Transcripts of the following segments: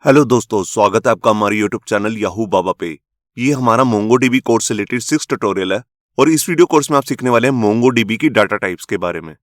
Hello दोस्तों, स्वागत है आपका हमारे यूट्यूब चैनल याहू बाबा पे। ये हमारा मोंगोडीबी कोर्स से रिलेटेड 6 ट्यूटोरियल है और इस वीडियो कोर्स में आप सीखने वाले हैं मोंगोडीबी की डाटा टाइप्स के बारे में।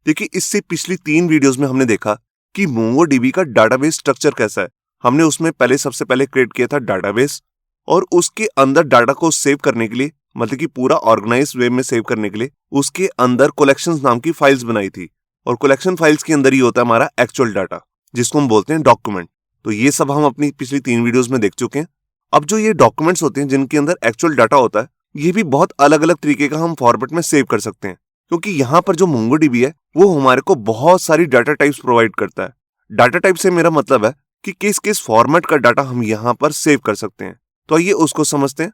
देखिए, इससे पिछली 3 वीडियोस में हमने देखा कि मोंगोडीबी का डाटाबेस स्ट्रक्चर कैसा है। हमने उसमें सबसे पहले क्रिएट किया था डाटाबेस और उसके अंदर डाटा को सेव करने के लिए, मतलब कि पूरा ऑर्गेनाइज वे में सेव करने के लिए उसके अंदर कलेक्शंस नाम की फाइल्स बनाई थी। और कलेक्शन फाइल्स के अंदर ही होता है हमारा एक्चुअल डाटा, जिसको हम बोलते हैं डॉक्यूमेंट। तो ये सब हम अपनी पिछली 3 वीडियोस में देख चुके हैं। अब जो ये डॉक्यूमेंट्स होते हैं जिनके अंदर एक्चुअल डाटा होता है, ये भी बहुत अलग अलग तरीके का हम फॉर्मेट में सेव कर सकते हैं, क्योंकि यहाँ पर जो मोंगोडीबी है वो हमारे को बहुत सारी डाटा टाइप्स प्रोवाइड करता है। डाटा टाइप से मेरा मतलब है कि किस किस फॉर्मेट का डाटा हम यहाँ पर सेव कर सकते हैं। तो आइए उसको समझते हैं।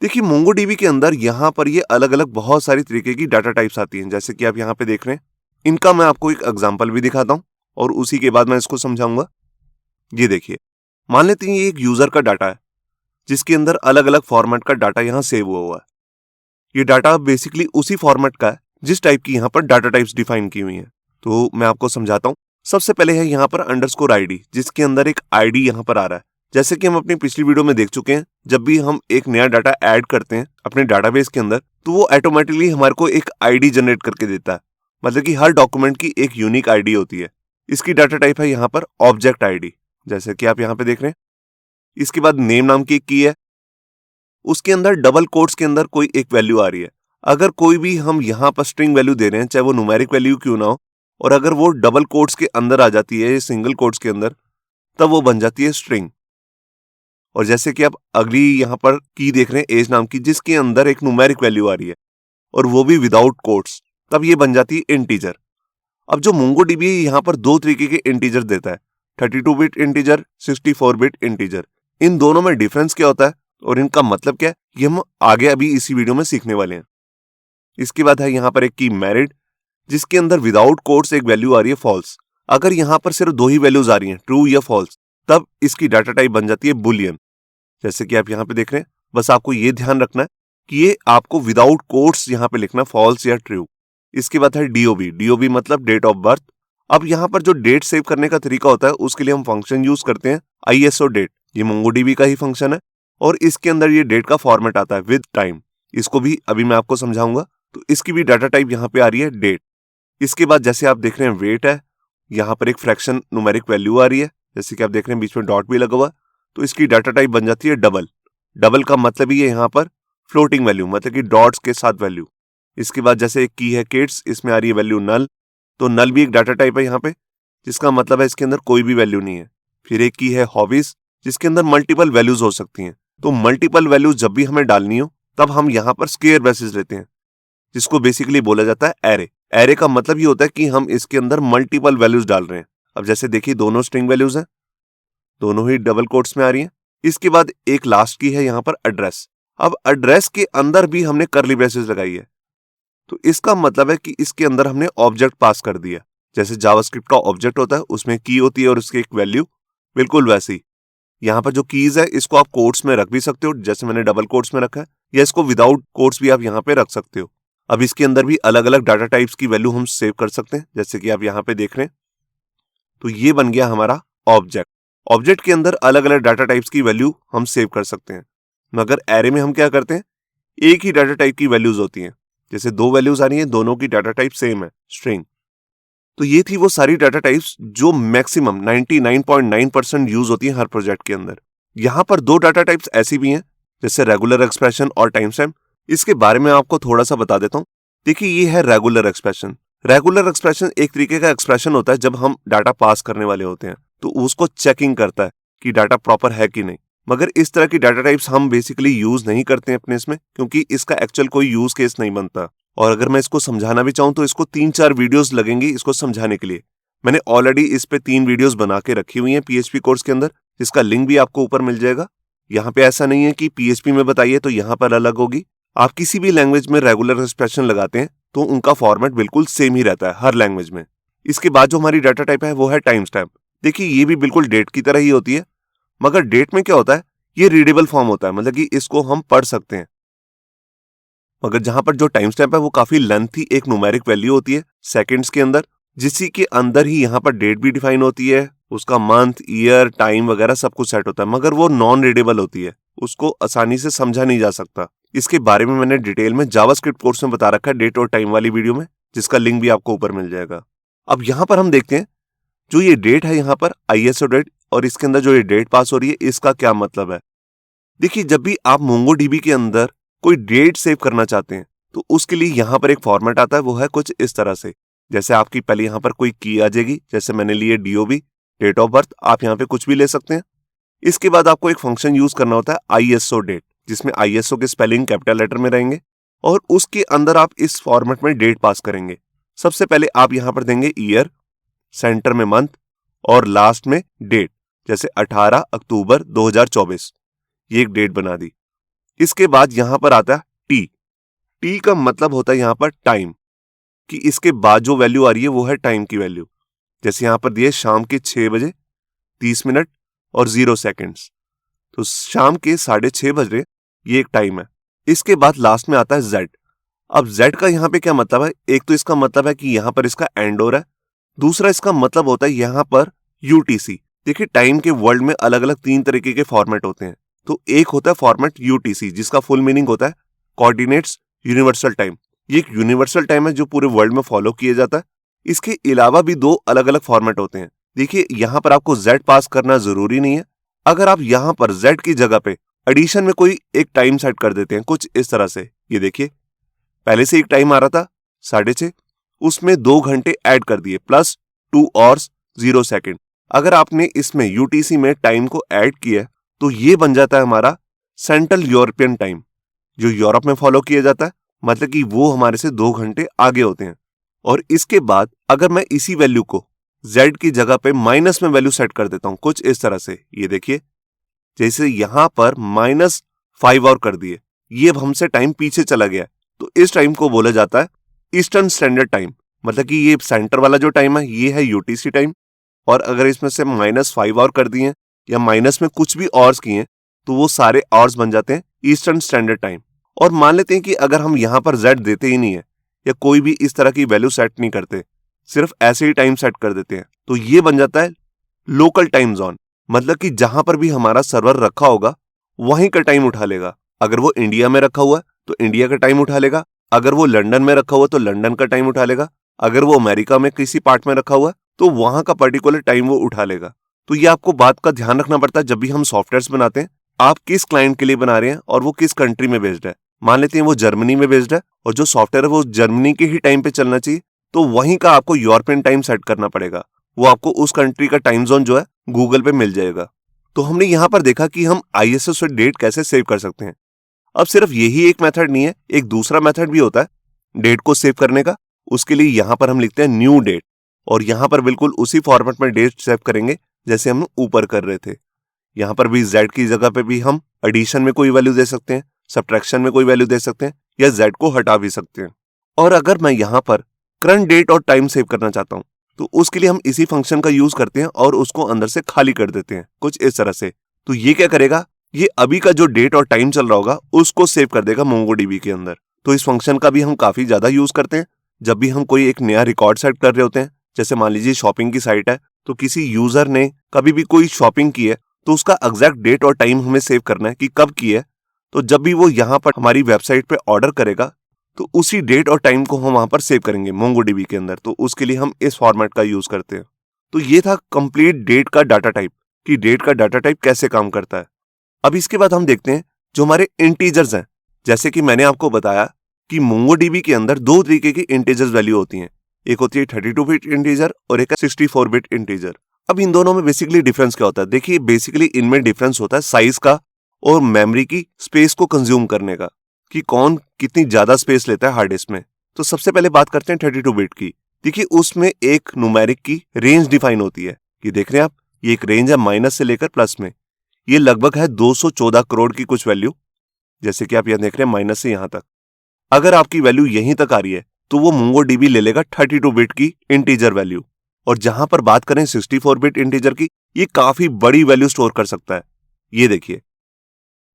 देखिए, मोंगोडीबी के अंदर यहाँ पर ये अलग अलग बहुत सारी तरीके की डाटा टाइप्स आती हैं, जैसे कि आप यहाँ पे देख रहे हैं। इनका मैं आपको एक एग्जाम्पल भी दिखाता हूँ और उसी के बाद मैं इसको समझाऊंगा। ये देखिए, मान लेते हैं ये एक यूजर का डाटा है जिसके अंदर अलग अलग फॉर्मेट का डाटा यहाँ सेव हुआ है। ये डाटा बेसिकली उसी फॉर्मेट का है जिस टाइप की यहाँ पर डाटा टाइप्स डिफाइन की हुई हैं। तो मैं आपको समझाता हूँ। सबसे पहले है यहाँ पर अंडरस्कोर आईडी, जिसके अंदर एक आईडी यहाँ पर आ रहा है। जैसे कि हम अपनी पिछली वीडियो में देख चुके हैं, जब भी हम एक नया डाटा ऐड करते हैं अपने डाटाबेस के अंदर, तो वो ऑटोमेटिकली हमारे को एक आईडी जनरेट करके देता है। मतलब कि हर डॉक्यूमेंट की एक यूनिक आईडी होती है। इसकी डाटा टाइप है यहाँ पर ऑब्जेक्ट आईडी, जैसे कि आप यहाँ पे देख रहे हैं। इसके बाद नेम नाम की एक की है, उसके अंदर डबल कोट्स के अंदर कोई एक वैल्यू आ रही है। अगर कोई भी हम यहाँ पर स्ट्रिंग वैल्यू दे रहे हैं, चाहे वो न्यूमेरिक वैल्यू क्यों ना हो, और अगर वो डबल कोट्स के अंदर आ जाती है, सिंगल कोट्स के अंदर, तब वो बन जाती है स्ट्रिंग। और जैसे कि आप अगली यहाँ पर की देख रहे हैं एज नाम की, जिसके अंदर एक न्यूमेरिक वैल्यू आ रही है और वो भी विदाउट कोट्स, तब ये बन जाती है इंटीजर। अब जो मोंगोडीबी यहाँ पर 2 तरीके के इंटीजर देता है, 32 बिट इंटीजर, 64 बिट इंटीजर। इन दोनों में डिफरेंस क्या होता है और इनका मतलब क्या है, ये हम आगे अभी इसी वीडियो में सीखने वाले हैं। इसके बाद है यहाँ पर एक की मैरिड, जिसके अंदर विदाउट कोट्स एक वैल्यू आ रही है फॉल्स। अगर यहाँ पर सिर्फ 2 ही वैल्यूज आ रही हैं, ट्रू या फॉल्स, तब इसकी डाटा टाइप बन जाती है बुलियन, जैसे कि आप यहाँ पे देख रहे हैं। बस आपको ये ध्यान रखना है कि ये आपको विदाउट कोट्स यहाँ पे लिखना, फॉल्स या ट्रू। इसके बाद है डीओबी। डीओबी मतलब डेट ऑफ बर्थ। अब यहाँ पर जो डेट सेव करने का तरीका होता है, उसके लिए हम फंक्शन यूज करते हैं आईएसओ डेट। ये मोंगोडीबी का ही फंक्शन है और इसके अंदर ये डेट का फॉर्मेट आता है विद टाइम। इसको भी अभी मैं आपको समझाऊंगा। तो इसकी भी डाटा टाइप यहाँ पे आ रही है डेट। इसके बाद जैसे आप देख रहे हैं वेट है, यहाँ पर एक फ्रैक्शन न्यूमेरिक वैल्यू आ रही है, जैसे कि आप देख रहे हैं बीच में डॉट भी लगा हुआ। तो इसकी डाटा टाइप बन जाती है डबल। डबल का मतलब ही है यहाँ पर फ्लोटिंग वैल्यू, मतलब कि डॉट्स के साथ वैल्यू। इसके बाद जैसे एक की है किड्स, इसमें आ रही है वैल्यू नल। तो नल भी एक डाटा टाइप है यहाँ पे, जिसका मतलब है इसके अंदर कोई भी वैल्यू नहीं है। फिर एक की है हॉबीज, जिसके अंदर मल्टीपल वैल्यूज हो सकती हैं। तो मल्टीपल वैल्यूज जब भी हमें डालनी हो, तब हम यहाँ पर स्क्वायर ब्रैकेट्स लेते हैं, जिसको बेसिकली बोला जाता है एरे। एरे का मतलब ये होता है कि हम इसके अंदर मल्टीपल वैल्यूज डाल रहे हैं। अब जैसे देखिए, दोनों स्ट्रिंग वैल्यूज हैं, दोनों ही डबल कोट्स में आ रही हैं। इसके बाद एक लास्ट की है यहाँ पर एड्रेस। अब एड्रेस के अंदर भी हमने करली ब्रेसेस लगाई है। तो इसका मतलब है कि इसके अंदर हमने ऑब्जेक्ट पास कर दिया। जैसे जावास्क्रिप्ट का ऑब्जेक्ट होता है, उसमें की होती है और उसकी एक वैल्यू, बिल्कुल वैसी यहाँ पर जो कीज है, इसको आप कोट्स में रख भी सकते हो, जैसे मैंने डबल कोट्स में रखा है, या इसको विदाउट कोट्स भी आप यहाँ पे रख सकते हो। अब इसके अंदर भी अलग अलग डाटा टाइप्स की वैल्यू हम सेव कर सकते हैं, जैसे कि आप यहाँ पे देख रहे हैं। तो ये बन गया हमारा ऑब्जेक्ट। ऑब्जेक्ट के अंदर अलग अलग डाटा टाइप्स की वैल्यू हम सेव कर सकते हैं, मगर एरे में हम क्या करते हैं, एक ही डाटा टाइप की वैल्यूज होती हैं। जैसे 2 वैल्यूज आ रही हैं, दोनों की डाटा टाइप सेम है, स्ट्रिंग। तो ये थी वो सारी डाटा टाइप्स जो मैक्सिमम 99.9% यूज होती हैं हर प्रोजेक्ट के अंदर। यहाँ पर 2 डाटा टाइप्स ऐसी भी हैं, जैसे रेगुलर एक्सप्रेशन और टाइम स्टैम्प। इसके बारे में आपको थोड़ा सा बता देता हूँ। देखिए, ये है रेगुलर एक्सप्रेशन। रेगुलर एक्सप्रेशन एक तरीके का एक्सप्रेशन होता है जब हम डाटा पास करने वाले होते हैं, तो उसको चेकिंग करता है कि डाटा प्रॉपर है कि नहीं। मगर इस तरह की डाटा टाइप्स हम बेसिकली यूज नहीं करते हैं अपने इसमें, क्योंकि इसका एक्चुअल कोई यूज केस नहीं बनता। और अगर मैं इसको समझाना भी चाहूँ तो इसको 3-4 वीडियोस लगेंगी इसको समझाने के लिए। मैंने ऑलरेडी इस पे 3 वीडियोस बना के रखी हुई हैं पीएचपी कोर्स के अंदर, जिसका लिंक भी आपको ऊपर मिल जाएगा। यहाँ पे ऐसा नहीं है कि पीएचपी में बताइए तो यहाँ पर अलग होगी। आप किसी भी लैंग्वेज में रेगुलर एक्सप्रेशन लगाते हैं तो उनका फॉर्मेट बिल्कुल सेम ही रहता है हर लैंग्वेज में। इसके बाद जो हमारी डाटा टाइप है वो है टाइम स्टैम्प। देखिए, ये भी बिल्कुल डेट की तरह ही होती है, मगर डेट में क्या होता है, ये रीडेबल फॉर्म होता है, मतलब कि इसको हम पढ़ सकते हैं। मगर जहां पर जो टाइम स्टैम्प है वो काफी लेंथी एक न्यूमेरिक वैल्यू होती है सेकंड्स के अंदर, जिसी के अंदर ही यहाँ पर डेट भी डिफाइन होती है, उसका मंथ, ईयर, टाइम वगैरह सब कुछ सेट होता है, मगर वो नॉन रीडेबल होती है, उसको आसानी से समझा नहीं जा सकता। इसके बारे में मैंने डिटेल में जावास्क्रिप्ट कोर्स में बता रखा है, डेट और टाइम वाली वीडियो में, जिसका लिंक भी आपको ऊपर मिल जाएगा। अब यहाँ पर हम देखते हैं जो ये डेट है यहाँ पर ISO डेट, और इसके अंदर जो ये डेट पास हो रही है इसका क्या मतलब है। देखिए, जब भी आप MongoDB के अंदर कोई डेट सेव करना चाहते हैं तो उसके लिए यहाँ पर एक फॉर्मेट आता है, वो है कुछ इस तरह से। जैसे आपकी पहले यहाँ पर कोई की आ जाएगी, जैसे मैंने लिए DOB, डेट ऑफ बर्थ, आप यहाँ पे कुछ भी ले सकते हैं। इसके बाद आपको एक फंक्शन यूज करना होता है ISO डेट, जिसमें ISO के स्पेलिंग कैपिटल लेटर में रहेंगे, और उसके अंदर आप इस फॉर्मेट में डेट पास करेंगे। सबसे पहले आप यहाँ पर देंगे ईयर, सेंटर में मंथ, और लास्ट में डेट, जैसे 18 अक्टूबर 2024, ये एक डेट बना दी। इसके बाद यहां पर आता है टी का मतलब होता है यहां पर टाइम, कि इसके बाद जो वैल्यू आ रही है वो है टाइम की वैल्यू। जैसे यहां पर दिए शाम के 6 बजे 30 मिनट और 0 सेकेंड्स, तो शाम के 6:30 बज रहे, ये एक टाइम है। इसके बाद लास्ट में आता है जेड। अब जेड का यहां पे क्या मतलब है, एक तो इसका मतलब है कि यहां पर इसका एंड हो रहा है, दूसरा इसका मतलब होता है यहां पर UTC। देखिए, टाइम के वर्ल्ड में अलग अलग 3 तरीके के फॉर्मेट होते हैं। तो एक होता है फॉर्मेट UTC, जिसका फुल मीनिंग होता है कोऑर्डिनेट्स यूनिवर्सल टाइम। ये एक यूनिवर्सल टाइम है जो पूरे वर्ल्ड में फॉलो किया जाता है। इसके अलावा भी 2 अलग अलग फॉर्मेट होते हैं। देखिए, यहां पर आपको Z पास करना जरूरी नहीं है। अगर आप यहां पर Z की जगह पे एडिशन में कोई एक टाइम सेट कर देते हैं कुछ इस तरह से, ये देखिए पहले से एक टाइम आ रहा था 6:30, उसमें 2 घंटे ऐड कर दिए प्लस 2 hours 0 सेकेंड। अगर आपने इसमें UTC में टाइम को ऐड किया तो ये बन जाता है हमारा सेंट्रल यूरोपियन टाइम, जो यूरोप में फॉलो किया जाता है, मतलब कि वो हमारे से 2 घंटे आगे होते हैं। और इसके बाद अगर मैं इसी वैल्यू को Z की जगह पे माइनस में वैल्यू सेट कर देता हूं कुछ इस तरह से, ये देखिए जैसे यहां पर -5 और कर दिए, ये अब हमसे टाइम पीछे चला गया, तो इस टाइम को बोला जाता है ईस्टर्न स्टैंडर्ड टाइम। मतलब कि ये सेंटर वाला जो टाइम है ये है UTC टाइम, और अगर इसमें से -5 और कर दिए या माइनस में कुछ भी ऑर्स किए तो वो सारे ऑर्स बन जाते हैं ईस्टर्न स्टैंडर्ड टाइम। और मान लेते हैं कि अगर हम यहां पर Z देते ही नहीं है या कोई भी इस तरह की वैल्यू सेट नहीं करते, सिर्फ ऐसे ही टाइम सेट कर देते हैं, तो ये बन जाता है लोकल टाइम जोन। मतलब कि जहां पर भी हमारा सर्वर रखा होगा वहीं का टाइम उठा लेगा। अगर वो इंडिया में रखा हुआ है तो इंडिया का टाइम उठा लेगा, अगर वो लंदन में रखा हुआ तो लंदन का टाइम उठा लेगा, अगर वो अमेरिका में किसी पार्ट में रखा हुआ तो वहां का पर्टिकुलर टाइम वो उठा लेगा। तो ये आपको बात का ध्यान रखना पड़ता है जब भी हम सॉफ्टवेयर्स बनाते हैं, आप किस क्लाइंट के लिए बना रहे हैं और वो किस कंट्री में बेस्ड है। मान लेते हैं वो जर्मनी में बेस्ड है और जो सॉफ्टवेयर है वो जर्मनी के ही टाइम पे चलना चाहिए, तो वहीं का आपको यूरोपियन टाइम सेट करना पड़ेगा। वो आपको उस कंट्री का टाइम जोन जो है गूगल पे मिल जाएगा। तो हमने यहाँ पर देखा कि हम ISO से डेट कैसे सेव कर सकते हैं। अब सिर्फ यही एक मेथड नहीं है, एक दूसरा मेथड भी होता है डेट को सेव करने का। उसके लिए यहाँ पर हम लिखते हैं न्यू डेट, और यहाँ पर बिल्कुल उसी फॉर्मेट में डेट सेव करेंगे जैसे हम ऊपर कर रहे थे। यहाँ पर भी Z की जगह पे भी हम एडिशन में कोई वैल्यू दे सकते हैं, सब्ट्रैक्शन में कोई वैल्यू दे सकते हैं, या Z को हटा भी सकते हैं। और अगर मैं यहाँ पर करंट डेट और टाइम सेव करना चाहता हूँ तो उसके लिए हम इसी फंक्शन का यूज करते हैं और उसको अंदर से खाली कर देते हैं कुछ इस तरह से। तो ये क्या करेगा, ये अभी का जो डेट और टाइम चल रहा होगा उसको सेव कर देगा MongoDB के अंदर। तो इस फंक्शन का भी हम काफी ज्यादा यूज करते हैं जब भी हम कोई एक नया रिकॉर्ड सेट कर रहे होते हैं। जैसे मान लीजिए शॉपिंग की साइट है, तो किसी यूजर ने कभी भी कोई शॉपिंग की है तो उसका एग्जैक्ट डेट और टाइम हमें सेव करना है कि कब की है। तो जब भी वो यहाँ पर हमारी वेबसाइट पे ऑर्डर करेगा तो उसी डेट और टाइम को हम वहां पर सेव करेंगे MongoDB के अंदर। तो उसके लिए हम इस फॉर्मेट का यूज करते हैं। तो ये था कंप्लीट डेट का डाटा टाइप, कि डेट का डाटा टाइप कैसे काम करता है। अब इसके बाद हम देखते हैं जो हमारे इंटीजर्स हैं। जैसे कि मैंने आपको बताया कि MongoDB के अंदर 2 तरीके की इंटीजर्स वैल्यू होती हैं, एक होती है 32 बिट इंटीजर और एक है 64 बिट इंटीजर। अब इन दोनों में बेसिकली डिफरेंस क्या होता है? देखिए, बेसिकली इनमें डिफरेंस होता है साइज का और मेमोरी की स्पेस को कंज्यूम करने का, कि कौन कितनी ज्यादा स्पेस लेता है हार्ड डिस्क में। तो सबसे पहले बात करते हैं 32 बिट की। देखिए, उसमें एक न्यूमेरिक की रेंज डिफाइन होती है, कि देख रहे हैं आप, ये एक रेंज है माइनस से लेकर प्लस में। ये लगभग है 214 करोड़ की कुछ वैल्यू, जैसे कि आप यहाँ देख रहे हैं माइनस से यहां तक। अगर आपकी वैल्यू यहीं तक आ रही है तो वो MongoDB ले लेगा 32 बिट की इंटीजर वैल्यू। और जहां पर बात करें 64 बिट इंटीजर की, ये काफी बड़ी वैल्यू स्टोर कर सकता है। ये देखिए,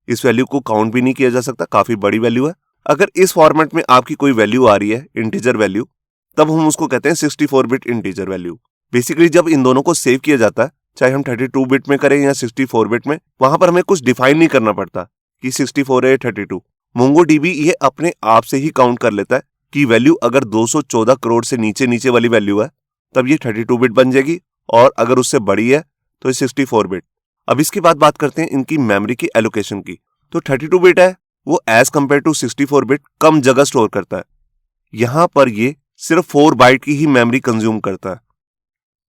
इस वैल्यू को काउंट भी नहीं किया जा सकता, काफी बड़ी वैल्यू है। अगर इस फॉर्मेट में आपकी कोई वैल्यू आ रही है इंटीजर वैल्यू, तब हम उसको कहते हैं 64 बिट इंटीजर वैल्यू। बेसिकली जब इन दोनों को सेव किया जाता है चाहे हम 32 बिट में करें या 64 बिट में, वहां पर हमें कुछ डिफाइन नहीं करना पड़ता कि 64 है 32। मोंगोडीबी ये अपने आप से ही काउंट कर लेता है कि वैल्यू अगर 214 करोड़ से नीचे नीचे वाली वैल्यू है तब ये 32 बिट बन जाएगी, और अगर उससे बड़ी है तो ये 64 बिट। अब इसके बाद बात करते हैं इनकी मेमोरी की एलोकेशन की। तो 32 बिट है वो एज कंपेयर टू 64 बिट कम जगह स्टोर करता है। यहां पर ये सिर्फ 4 बाइट की ही मेमोरी कंज्यूम करता है,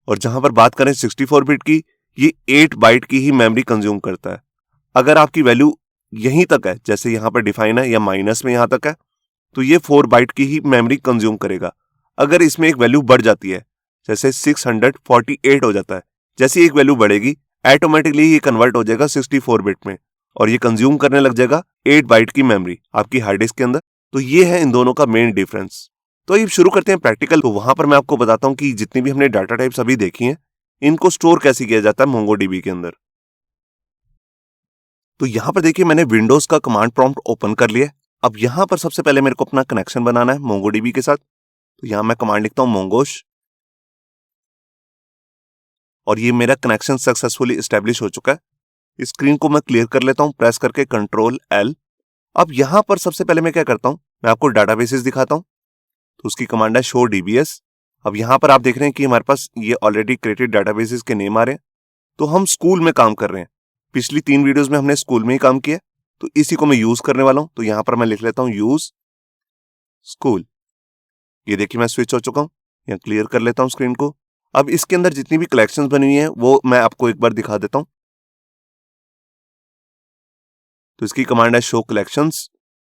और जहां पर बात करें 64 बिट की, ये 8 बाइट की ही मेमोरी कंज्यूम करता है। अगर आपकी वैल्यू यहीं तक है, जैसे यहां पर डिफाइन है या माइनस में यहां तक है, तो ये 4 बाइट की ही मेमोरी कंज्यूम करेगा। अगर इसमें एक वैल्यू बढ़ जाती है, जैसे 648 हो जाता है, जैसे एक वैल्यू बढ़ेगी ऑटोमेटिकली ये कन्वर्ट हो जाएगा 64 बिट में, और ये कंज्यूम करने लग जाएगा 8 बाइट की मेमोरी आपकी हार्ड डिस्क के अंदर। तो ये है इन दोनों का मेन डिफरेंस। तो अब शुरू करते हैं प्रैक्टिकल। तो वहां पर मैं आपको बताता हूं कि जितनी भी हमने डाटा टाइप्स अभी देखी हैं, इनको स्टोर कैसे किया जाता है मोंगोडीबी के अंदर। तो यहां पर देखिए मैंने विंडोज का कमांड प्रॉम्प्ट ओपन कर लिया। अब यहां पर सबसे पहले मेरे को अपना कनेक्शन बनाना है मोंगोडीबी के साथ। तो यहां मैं कमांड लिखता हूं मोंगोश, और ये मेरा कनेक्शन सक्सेसफुली एस्टेब्लिश हो चुका है। इस स्क्रीन को मैं क्लियर कर लेता हूं प्रेस करके कंट्रोल एल। अब यहां पर सबसे पहले मैं क्या करता हूं, मैं आपको डाटाबेसेस दिखाता हूं। तो उसकी कमांड है शो डीबीएस। अब यहां पर आप देख रहे हैं कि हमारे पास ये ऑलरेडी क्रिएटेड डाटाबेसेस के नेम आ रहे हैं। तो हम स्कूल में काम कर रहे हैं, पिछली 3 वीडियोस में हमने स्कूल में ही काम किया, तो इसी को मैं यूज करने वाला हूं। तो यहां पर मैं लिख लेता हूं यूज स्कूल। ये देखिए मैं स्विच हो चुका हूं, यहां क्लियर कर लेता हूं स्क्रीन को। अब इसके अंदर जितनी भी कलेक्शंस बनी हुई हैं वो मैं आपको एक बार दिखा देता हूं। तो इसकी कमांड है शो कलेक्शंस,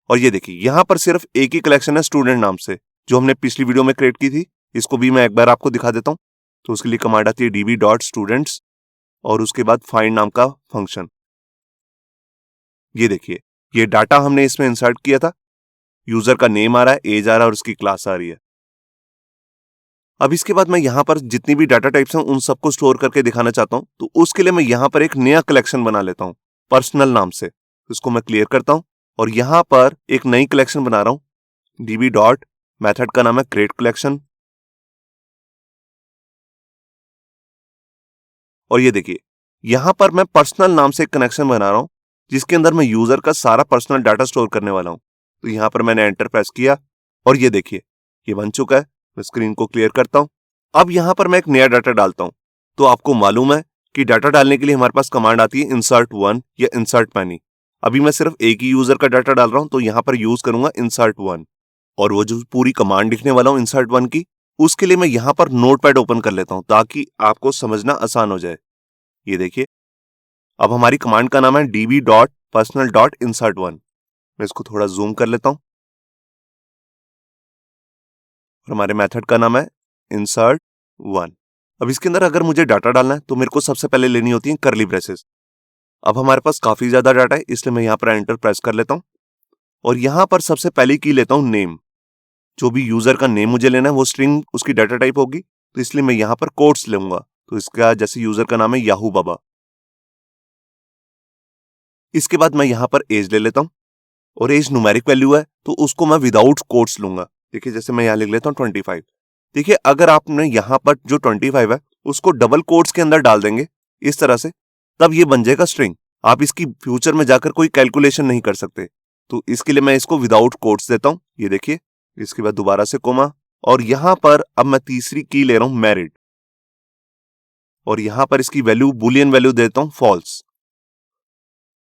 और ये देखिए यहां पर सिर्फ एक ही कलेक्शन है स्टूडेंट नाम से, जो हमने पिछली वीडियो में क्रिएट की थी। इसको भी मैं एक बार आपको दिखा देता हूं। तो उसके लिए कमांड आती है db.students, और उसके बाद फाइंड नाम का फंक्शन। ये देखिए ये डाटा हमने इसमें इंसर्ट किया था, यूजर का नेम आ रहा है, एज आ रहा है, और उसकी क्लास आ रही है। अब इसके बाद मैं यहां पर जितनी भी डाटा टाइप्स हैं उन सबको स्टोर करके दिखाना चाहता हूं। तो उसके लिए मैं यहां पर एक नया कलेक्शन बना लेता हूं पर्सनल नाम से। इसको मैं क्लियर करता हूं, और यहां पर एक नई कलेक्शन बना रहा हूं। db डॉट मेथड का नाम है क्रिएट कलेक्शन, और ये देखिए यहां पर मैं पर्सनल नाम से एक कनेक्शन बना रहा हूं, जिसके अंदर मैं यूजर का सारा पर्सनल डाटा स्टोर करने वाला हूं। तो यहां पर मैंने एंटर प्रेस किया, और ये देखिए ये बन चुका है। मैं स्क्रीन को क्लियर करता हूं। अब यहां पर मैं एक नया डाटा डालता हूं। तो आपको मालूम है कि डाटा डालने के लिए हमारे पास कमांड आती है इंसर्ट वन या इंसर्ट मैनी। अभी मैं सिर्फ एक ही यूजर का डाटा डाल रहा हूं, तो यहां पर यूज करूंगा इंसर्ट वन, और वो जो पूरी कमांड लिखने वाला हूं इंसर्ट वन की, उसके लिए मैं यहां पर नोटपैड ओपन कर लेता हूं ताकि आपको समझना आसान हो जाए। ये देखिए अब हमारी कमांड का नाम है db.personal.insert1। मैं इसको थोड़ा जूम कर लेता हूं, और हमारे मेथड का नाम है insert1। अब इसके अंदर अगर मुझे डाटा डालना है तो मेरे को सबसे पहले लेनी होती है करली ब्रेसेस। अब हमारे पास काफी ज्यादा डाटा है, इसलिए मैं यहां पर एंटर प्रेस कर लेता हूं, और यहां पर सबसे पहले की लेता हूं नेम। जो भी यूजर का नेम मुझे लेना है वो स्ट्रिंग उसकी डाटा टाइप होगी, तो इसलिए मैं यहां पर कोट्स लूंगा। तो इसका जैसे यूजर का नाम है याहू बाबा। इसके बाद मैं यहां पर एज ले लेता हूं, और एज न्यूमेरिक वैल्यू है तो उसको मैं विदाउट कोट्स लूंगा। देखिए जैसे मैं यहां लिख लेता हूं 25। देखिए अगर आपने यहां पर जो 25 है उसको डबल कोट्स के अंदर डाल देंगे इस तरह से, तब ये बन जाएगा स्ट्रिंग। आप इसकी फ्यूचर में जाकर कोई कैलकुलेशन नहीं कर सकते। तो इसके लिए मैं इसको विदाउट कोट्स देता हूं। ये देखिए इसके बाद दोबारा से कोमा, और यहां पर अब मैं तीसरी की ले रहा हूं मैरिड, और यहां पर इसकी वैल्यू बुलियन वैल्यू देता हूं फॉल्स।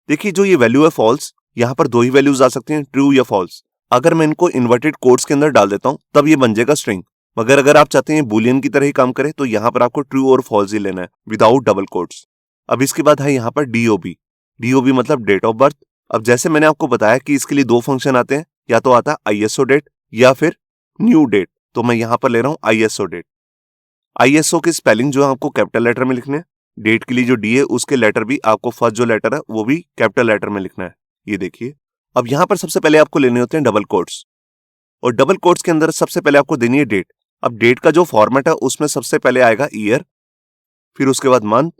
देखिए जो ये वैल्यू है फॉल्स, यहां पर दो ही वैल्यूज आ सकती हैं, ट्रू या फॉल्स। अगर मैं इनको इन्वर्टेड कोट्स के अंदर डाल देता हूं तब ये बन जाएगा स्ट्रिंग, मगर अगर आप चाहते हैं बुलियन की तरह ही काम करे तो यहां पर आपको ट्रू और फॉल्स ही लेना है विदाउट डबल कोट्स। अब इसके बाद है यहां पर डीओबी। डीओबी मतलब डेट ऑफ बर्थ। अब जैसे मैंने आपको बताया कि इसके लिए दो फंक्शन आते हैं, या तो आता है आईएसओ डेट या फिर न्यू डेट। तो मैं यहां पर ले रहा हूं आईएसओ डेट। आईएसओ की स्पेलिंग जो है आपको कैपिटल लेटर में लिखने हैं। डेट के लिए जो डी है उसके लेटर भी आपको फर्स्ट जो लेटर है वो भी कैपिटल लेटर में लिखना है। ये देखिए अब यहां पर सबसे पहले आपको लेने होते हैं डबल कोट्स, और डबल कोट्स के अंदर सबसे पहले आपको देनी है डेट। अब डेट का जो फॉर्मेट है उसमें सबसे पहले आएगा ईयर, फिर उसके बाद मंथ,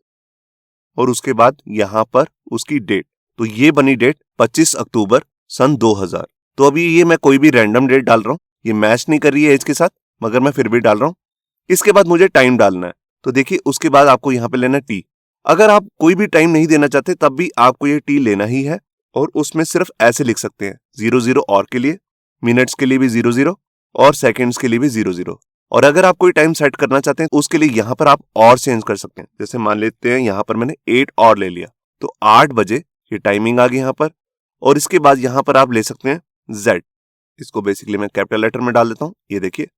और उसके बाद यहां पर उसकी डेट। तो ये बनी डेट 25 अक्टूबर सन 2000। तो अभी ये मैं कोई भी रैंडम डेट डाल रहा हूं, ये मैच नहीं कर रही है एज के साथ, मगर मैं फिर भी डाल रहा हूं। इसके बाद मुझे टाइम डालना है, तो देखिए उसके बाद आपको यहाँ पे लेना टी। अगर आप कोई भी टाइम नहीं देना चाहते तब भी आपको ये टी लेना ही है, और उसमें सिर्फ ऐसे लिख सकते हैं 00 और के लिए, मिनट्स के लिए भी 00 और सेकंड्स के लिए भी 00। और अगर आप कोई टाइम सेट करना चाहते हैं उसके लिए यहाँ पर आप और चेंज कर सकते हैं। जैसे मान लेते हैं यहाँ पर मैंने 8 और ले लिया, तो 8 बजे ये टाइमिंग आ गई यहाँ पर। और इसके बाद यहाँ पर आप ले सकते हैं Z। इसको बेसिकली मैं कैपिटल लेटर में डाल देता हूँ। ये देखिए,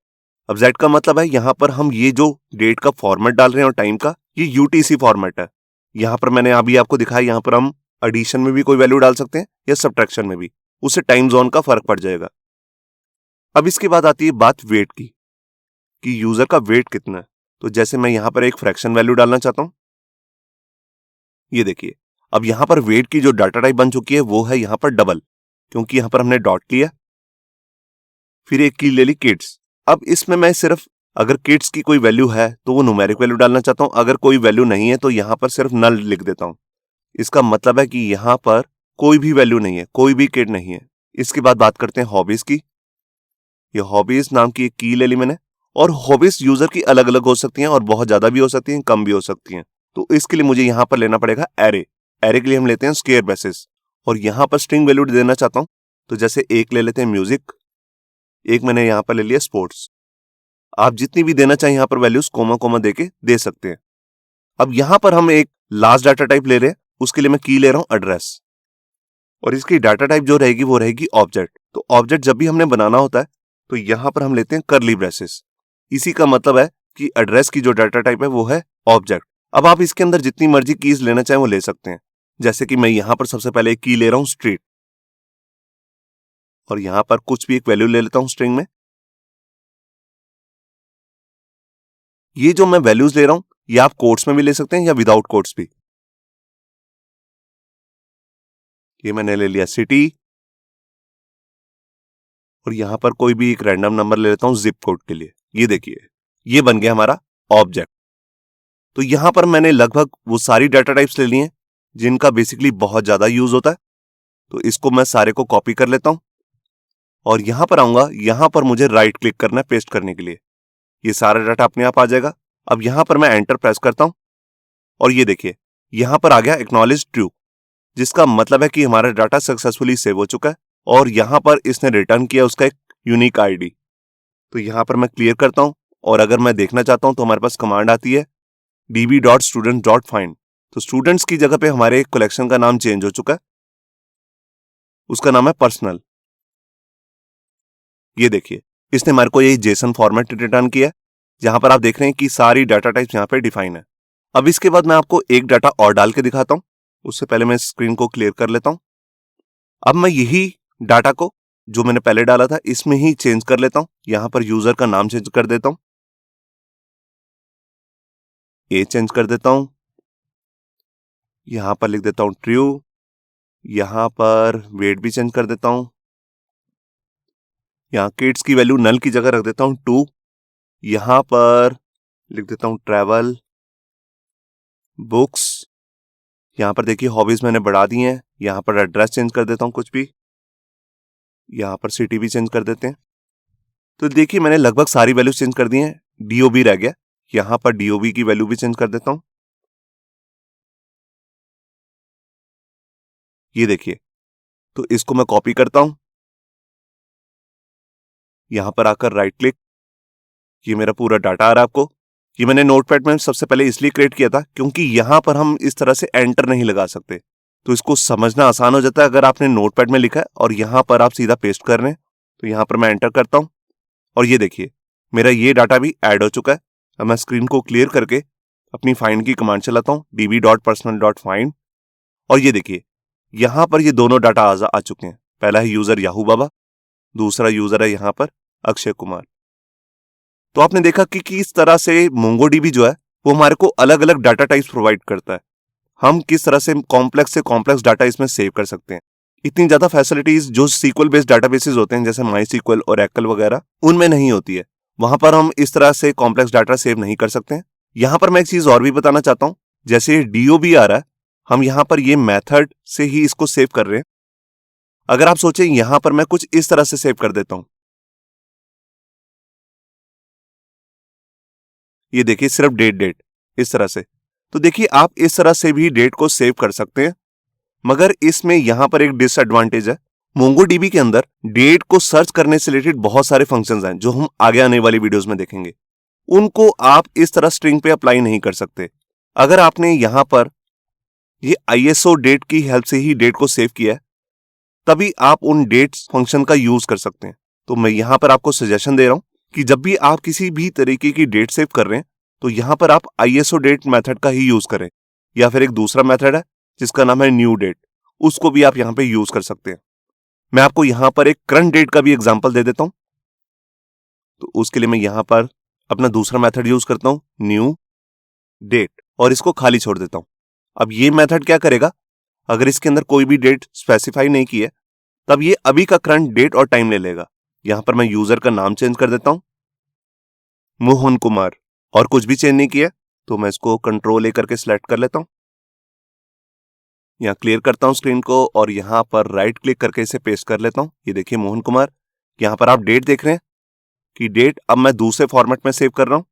अब Z का मतलब है यहाँ पर हम ये जो डेट का फॉर्मेट डाल रहे हैं और टाइम का, ये UTC फॉर्मेट है। यहाँ पर मैंने अभी आपको दिखाया, यहाँ पर हम एडिशन में भी कोई वैल्यू डाल सकते हैं या सब्ट्रैक्शन में भी, उससे टाइम जोन का फर्क पड़ जाएगा। अब इसके बाद आती है बात वेट की, कि यूजर का वेट कितना है। तो जैसे मैं यहाँ पर एक फ्रैक्शन वैल्यू डालना चाहता हूं, ये देखिए अब यहाँ पर वेट की जो डाटा टाइप बन चुकी है वो है यहाँ पर डबल, क्योंकि यहाँ पर हमने डॉट लिया, फिर एक की ले ली किड्स। अब इसमें मैं सिर्फ अगर किड्स की कोई वैल्यू है तो वो न्यूमेरिक वैल्यू डालना चाहता हूं, अगर कोई वैल्यू नहीं है तो यहाँ पर सिर्फ नल लिख देता हूं। इसका मतलब है कि यहाँ पर कोई भी वैल्यू नहीं है, कोई भी किड नहीं है। इसके बाद बात करते हैं हॉबीज की। ये हॉबीज नाम की एक की ले ली मैंने, और हॉबीज यूजर की अलग अलग हो सकती हैं और बहुत ज्यादा भी हो सकती हैं, कम भी हो सकती हैं। तो इसके लिए मुझे यहाँ पर लेना पड़ेगा एरे। एरे के लिए हम लेते हैं स्क्वायर ब्रेसेस, और यहाँ पर स्ट्रिंग वैल्यू देना चाहता हूं, तो जैसे एक ले लेते हैं म्यूजिक, एक मैंने यहाँ पर ले लिया स्पोर्ट्स। आप जितनी भी देना चाहें यहाँ पर वैल्यूज कोमा कोमा देके दे सकते हैं। अब यहाँ पर हम एक लास्ट डाटा टाइप ले रहे हैं, उसके लिए मैं की ले रहा हूं एड्रेस, और इसकी डाटा टाइप जो रहेगी वो रहेगी ऑब्जेक्ट। तो ऑब्जेक्ट जब भी हमने बनाना होता है तो यहाँ पर हम लेते हैं करली ब्रेसेस। इसी का मतलब है कि एड्रेस की जो डाटा टाइप है वो है ऑब्जेक्ट। अब आप इसके अंदर जितनी मर्जी कीज लेना चाहें वो ले सकते हैं। जैसे कि मैं यहाँ पर सबसे पहले एक की ले रहा हूं स्ट्रीट, और यहाँ पर कुछ भी एक वैल्यू ले लेता हूं स्ट्रिंग में। ये जो मैं वैल्यूज ले रहा हूं ये आप कोट्स में भी ले सकते हैं या विदाउट कोट्स भी। ये मैंने ले लिया सिटी, और यहां पर कोई भी एक रैंडम नंबर ले लेता हूं जिप कोड के लिए। ये देखिए ये बन गया हमारा ऑब्जेक्ट। तो यहां पर मैंने लगभग वो सारी डाटा टाइप्स ले ली हैं जिनका बेसिकली बहुत ज्यादा यूज होता है। तो इसको मैं सारे को कॉपी कर लेता हूं, और यहां पर आऊंगा, यहां पर मुझे राइट क्लिक करना है पेस्ट करने के लिए। ये सारा डाटा अपने आप आ जाएगा। अब यहां पर मैं एंटर प्रेस करता हूं, और ये देखिए यहां पर आ गया एक्नॉलेज ट्रू, जिसका मतलब है कि हमारा डाटा सक्सेसफुली सेव हो चुका है, और यहां पर इसने रिटर्न किया उसका एक यूनिक आईडी। तो यहां पर मैं क्लियर करता हूं, और अगर मैं देखना चाहता हूं तो हमारे पास कमांड आती है db.student.find। तो स्टूडेंट्स की जगह पे हमारे कलेक्शन का नाम चेंज हो चुका है, उसका नाम है पर्सनल। ये देखिए इसने हमारे को ये जेसन फॉर्मेट रिटर्न किया, जहां पर आप देख रहे हैं कि सारी डाटा टाइप्स यहां पे डिफाइन है। अब इसके बाद मैं आपको एक डाटा और डाल के दिखाता हूं, उससे पहले मैं स्क्रीन को क्लियर कर लेता हूं। अब मैं यही डाटा को जो मैंने पहले डाला था इसमें ही चेंज कर लेता हूं। यहां पर यूजर का नाम चेंज कर देता हूं, ए चेंज कर देता हूं, यहां पर लिख देता हूं ट्रू, यहां पर वेट भी चेंज कर देता हूं, यहां किड्स की वैल्यू नल की जगह रख देता हूं 2, यहां पर लिख देता हूं ट्रैवल, बुक्स, यहां पर देखिए हॉबीज मैंने बढ़ा दी हैं, यहां पर एड्रेस चेंज कर देता हूं कुछ भी, यहां पर सिटी भी चेंज कर देते हैं। तो देखिए मैंने लगभग सारी वैल्यू चेंज कर दी हैं, डीओबी रह गया, यहां पर डीओबी की वैल्यू भी चेंज कर देता हूं। ये देखिए, तो इसको मैं कॉपी करता हूं, यहां पर आकर राइट क्लिक, ये मेरा पूरा डाटा आ रहा है आपको। ये मैंने नोटपैड में सबसे पहले इसलिए क्रिएट किया था क्योंकि यहां पर हम इस तरह से एंटर नहीं लगा सकते, तो इसको समझना आसान हो जाता है अगर आपने नोटपैड में लिखा है और यहां पर आप सीधा पेस्ट कर रहे हैं। तो यहां पर मैं एंटर करता हूं, और ये देखिए मेरा ये डाटा भी ऐड हो चुका है। अब मैं स्क्रीन को क्लियर करके अपनी फाइंड की कमांड चलाता हूं db.personal.find, और ये देखिए यहां पर ये दोनों डाटा आ चुके हैं। पहला है यूजर याहू बाबा, दूसरा यूजर है यहां पर अक्षय कुमार। तो आपने देखा कि किस तरह से मोंगोडीबी जो है वो हमारे को अलग अलग डाटा टाइप्स प्रोवाइड करता है। हम किस तरह से कॉम्प्लेक्स डाटा इसमें सेव कर सकते हैं। इतनी ज्यादा फैसिलिटीज जो सीक्वल बेस्ड डाटाबेसेस होते हैं जैसे माई सीक्वल और एक्ल वगैरह उनमें नहीं होती है। वहां पर हम इस तरह से कॉम्प्लेक्स डाटा सेव नहीं कर सकते हैं। यहां पर मैं एक चीज और भी बताना चाहता हूं, जैसे डीओबी आ रहा है, हम यहां पर ये मेथड से ही इसको सेव कर रहे हैं। अगर आप सोचें यहां पर मैं कुछ इस तरह से सेव कर देता हूं, ये देखिए सिर्फ डेट, इस तरह से। तो देखिए आप इस तरह से भी डेट को सेव कर सकते हैं, मगर इसमें यहां पर एक डिसएडवांटेज है। मोंगोडीबी के अंदर डेट को सर्च करने से रिलेटेड बहुत सारे फंक्शंस हैं जो हम आगे आने वाली वीडियोस में देखेंगे। उनको आप इस तरह स्ट्रिंग पे अप्लाई नहीं कर सकते। अगर आपने यहां पर ये ISO डेट की हेल्प से ही डेट को सेव किया है, तभी आप उन डेट्स फंक्शन का यूज कर सकते हैं। तो मैं यहां पर आपको सजेशन दे रहा हूं कि जब भी आप किसी भी तरीके की डेट सेव कर रहे हैं तो यहां पर आप ISO डेट मेथड का ही यूज करें, या फिर एक दूसरा मेथड है जिसका नाम है न्यू डेट, उसको भी आप यहां पे यूज कर सकते हैं। मैं आपको यहां पर एक करंट डेट का भी एग्जांपल दे देता हूं। तो उसके लिए मैं यहां पर अपना दूसरा मेथड यूज करता हूं, न्यू डेट, और इसको खाली छोड़ देता हूं। अब ये मेथड क्या करेगा, अगर इसके अंदर कोई भी डेट स्पेसिफाई नहीं की है तब ये अभी का करंट डेट और टाइम ले लेगा। यहां पर मैं यूजर का नाम चेंज कर देता हूं, मोहन कुमार, और कुछ भी चेंज नहीं किया, तो मैं इसको कंट्रोल A करके सिलेक्ट कर लेता हूं। यहां क्लियर करता हूं स्क्रीन को और यहां पर राइट क्लिक करके इसे पेस्ट कर लेता हूं। ये देखिए मोहन कुमार, यहां पर आप डेट देख रहे हैं कि डेट अब मैं दूसरे फॉर्मेट में सेव कर रहा हूं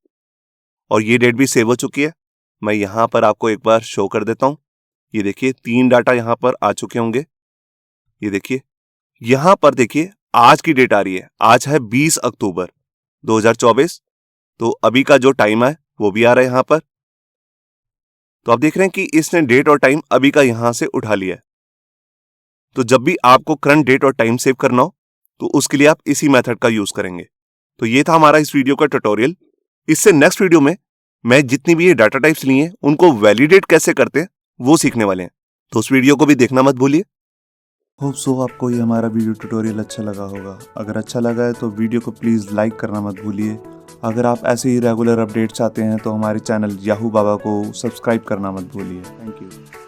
और ये डेट भी सेव हो चुकी है। मैं यहां पर आपको एक बार शो कर देता हूं। ये देखिए 3 डाटा यहां पर आ चुके होंगे। ये देखिए यहां पर देखिए आज की डेट आ रही है, आज है 20 अक्टूबर 2024। तो अभी का जो टाइम है वो भी आ रहा है यहां पर। तो आप देख रहे हैं कि इसने डेट और टाइम अभी का यहां से उठा लिया है। तो जब भी आपको करंट डेट और टाइम सेव करना हो तो उसके लिए आप इसी मेथड का यूज करेंगे। तो ये था हमारा इस वीडियो का ट्यूटोरियल। इससे नेक्स्ट वीडियो में मैं जितनी भी ये डाटा टाइप्स लिए हैं उनको वैलिडेट कैसे करते हैं वो सीखने वाले हैं। तो उस वीडियो को भी देखना मत भूलिए। होप सो आपको ये हमारा वीडियो ट्यूटोरियल अच्छा लगा होगा। अगर अच्छा लगा है तो वीडियो को प्लीज़ लाइक करना मत भूलिए। अगर आप ऐसे ही रेगुलर अपडेट चाहते हैं तो हमारे चैनल याहू बाबा को सब्सक्राइब करना मत भूलिए। Thank you.